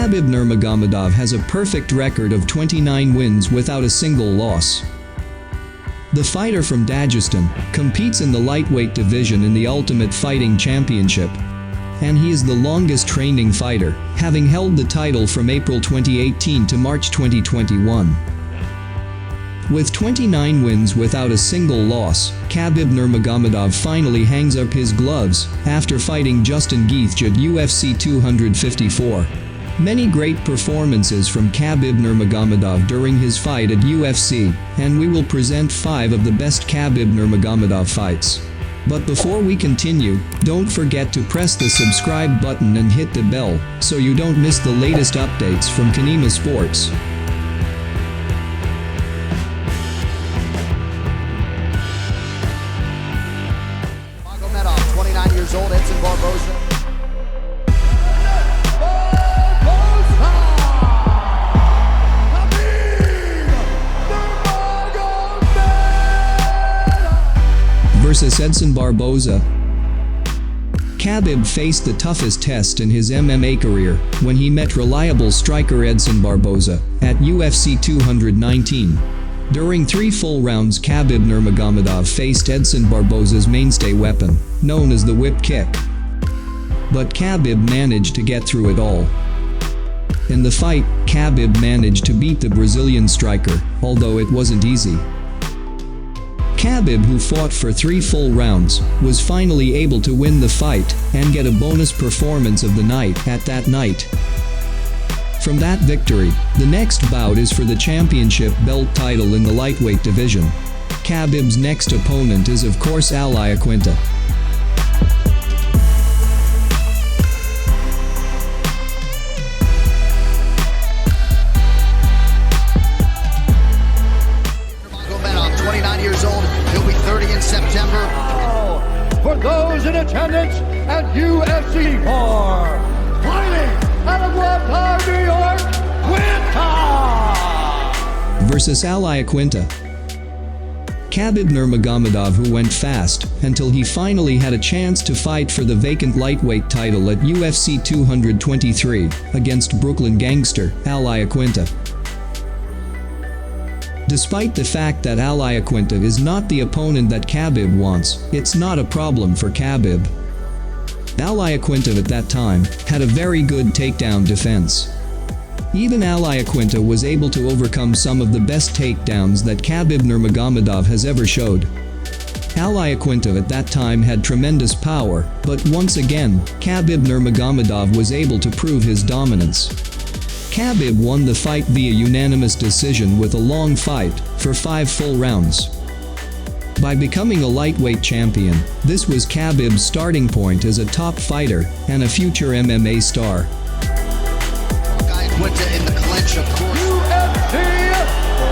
Khabib Nurmagomedov has a perfect record of 29 wins without a single loss. The fighter from Dagestan competes in the lightweight division in the Ultimate Fighting Championship, and he is the longest reigning fighter, having held the title from April 2018 to March 2021. With 29 wins without a single loss, Khabib Nurmagomedov finally hangs up his gloves after fighting Justin Gaethje at UFC 254. Many great performances from Khabib Nurmagomedov during his fight at UFC, and we will present 5 of the best Khabib Nurmagomedov fights. But before we continue, don't forget to press the subscribe button and hit the bell so you don't miss the latest updates from QINIMA Sports. Nurmagomedov, 29 years old, Edson Barboza. Versus Edson Barboza. Khabib faced the toughest test in his MMA career when he met reliable striker Edson Barboza at UFC 219. During 3 full rounds, Khabib Nurmagomedov faced Edson Barboza's mainstay weapon, known as the whip kick. But Khabib managed to get through it all. In the fight, Khabib managed to beat the Brazilian striker, although it wasn't easy. Khabib, who fought for 3 full rounds, was finally able to win the fight and get a bonus performance of the night at that night. From that victory, the next bout is for the championship belt title in the lightweight division. Khabib's next opponent is of course Al Iaquinta. September. For those in attendance at UFC 4, fighting out of Rockford, New York, Quinta versus Al Iaquinta. Khabib Nurmagomedov, who went fast until he finally had a chance to fight for the vacant lightweight title at UFC 223 against Brooklyn gangster Al Iaquinta. Despite the fact that Al Iaquinta is not the opponent that Khabib wants, it's not a problem for Khabib. Al Iaquinta at that time had a very good takedown defense. Even Al Iaquinta was able to overcome some of the best takedowns that Khabib Nurmagomedov has ever showed. Al Iaquinta at that time had tremendous power, but once again, Khabib Nurmagomedov was able to prove his dominance. Khabib won the fight via unanimous decision with a long fight for 5 full rounds. By becoming a lightweight champion, this was Khabib's starting point as a top fighter and a future MMA star. Iaquinta in the clinch, of course. UFC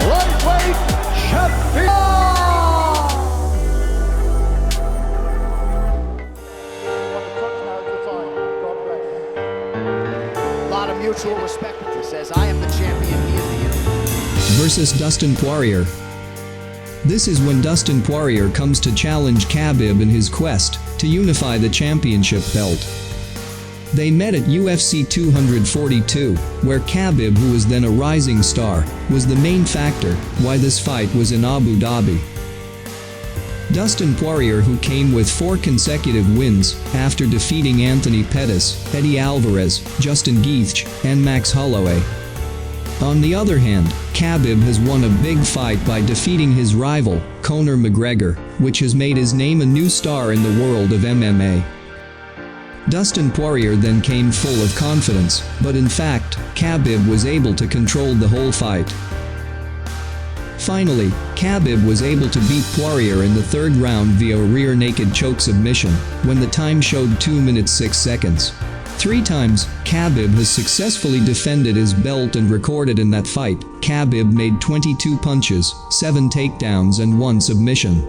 lightweight champion. A lot of mutual respect. He says, I am the champion, he is the enemy. Versus Dustin Poirier. This is when Dustin Poirier comes to challenge Khabib in his quest to unify the championship belt. They met at UFC 242, where Khabib, who was then a rising star, was the main factor why this fight was in Abu Dhabi. Dustin Poirier, who came with 4 consecutive wins after defeating Anthony Pettis, Eddie Alvarez, Justin Gaethje, and Max Holloway. On the other hand, Khabib has won a big fight by defeating his rival, Conor McGregor, which has made his name a new star in the world of MMA. Dustin Poirier then came full of confidence, but in fact, Khabib was able to control the whole fight. Finally, Khabib was able to beat Poirier in the 3rd round via a rear naked choke submission, when the time showed 2 minutes 6 seconds. 3 times, Khabib has successfully defended his belt, and recorded in that fight, Khabib made 22 punches, 7 takedowns and 1 submission.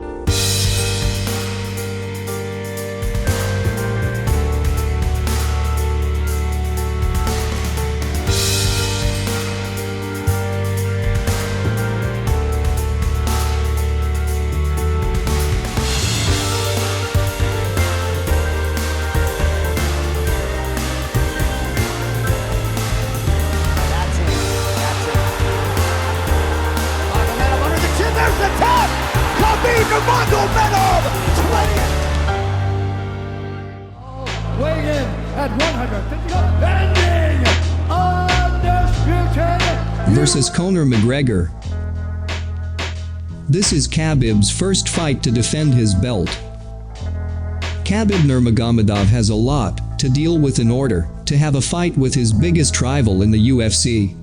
versus Conor McGregor. This is Khabib's first fight to defend his belt. Khabib Nurmagomedov has a lot to deal with in order to have a fight with his biggest rival in the UFC.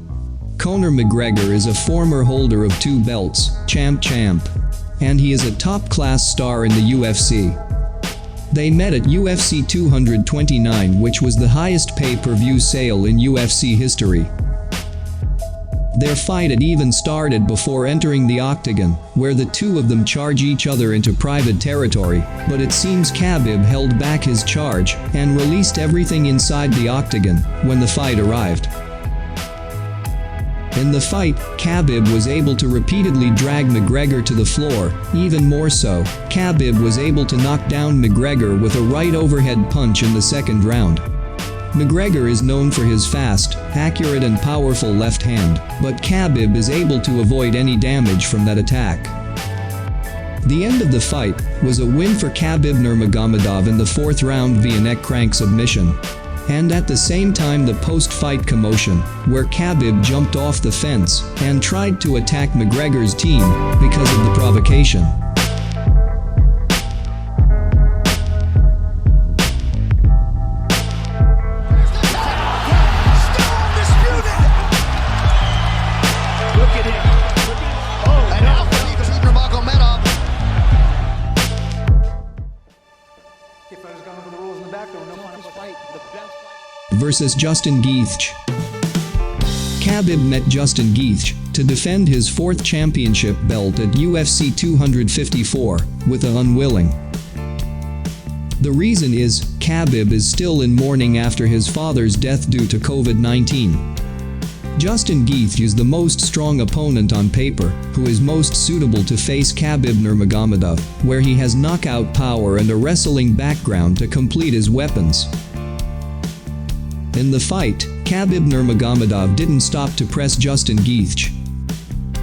Conor McGregor is a former holder of 2 belts, champ, and he is a top-class star in the UFC. They met at UFC 229, which was the highest pay-per-view sale in UFC history. Their fight had even started before entering the octagon, where the two of them charge each other into private territory, but it seems Khabib held back his charge and released everything inside the octagon when the fight arrived. In the fight, Khabib was able to repeatedly drag McGregor to the floor. Even more so, Khabib was able to knock down McGregor with a right overhead punch in the second round. McGregor is known for his fast, accurate and powerful left hand, but Khabib is able to avoid any damage from that attack. The end of the fight was a win for Khabib Nurmagomedov in the 4th round via neck crank submission. And at the same time the post-fight commotion, where Khabib jumped off the fence and tried to attack McGregor's team because of the provocation. Versus Justin Gaethje. Khabib met Justin Gaethje to defend his 4th championship belt at UFC 254 with an unwilling. The reason is, Khabib is still in mourning after his father's death due to COVID-19. Justin Gaethje is the most strong opponent on paper, who is most suitable to face Khabib Nurmagomedov, where he has knockout power and a wrestling background to complete his weapons. In the fight, Khabib Nurmagomedov didn't stop to press Justin Gaethje.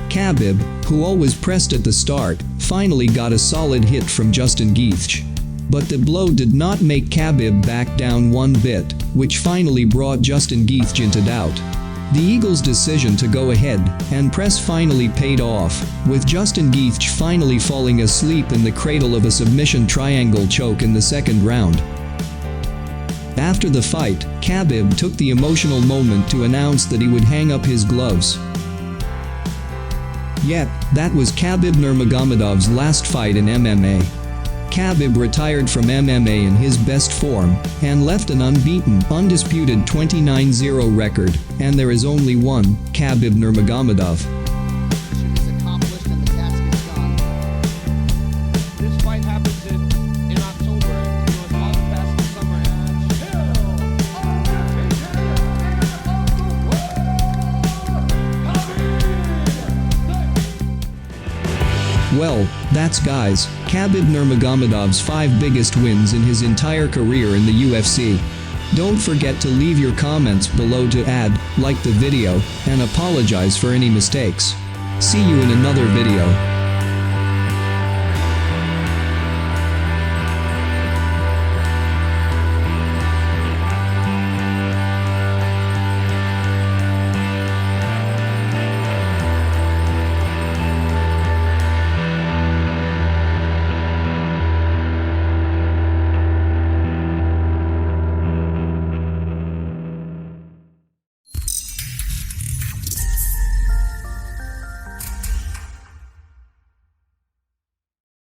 Khabib, who always pressed at the start, finally got a solid hit from Justin Gaethje. But the blow did not make Khabib back down one bit, which finally brought Justin Gaethje into doubt. The Eagle's decision to go ahead and press finally paid off, with Justin Gaethje finally falling asleep in the cradle of a submission triangle choke in the second round. After the fight, Khabib took the emotional moment to announce that he would hang up his gloves. Yet, that was Khabib Nurmagomedov's last fight in MMA. Khabib retired from MMA in his best form and left an unbeaten, undisputed 29-0 record, and there is only one Khabib Nurmagomedov. Is accomplished and the task is done. This fight happens in October. It's all past the summer. Well, that's guys, Khabib Nurmagomedov's 5 biggest wins in his entire career in the UFC. Don't forget to leave your comments below to add, like the video, and apologize for any mistakes. See you in another video.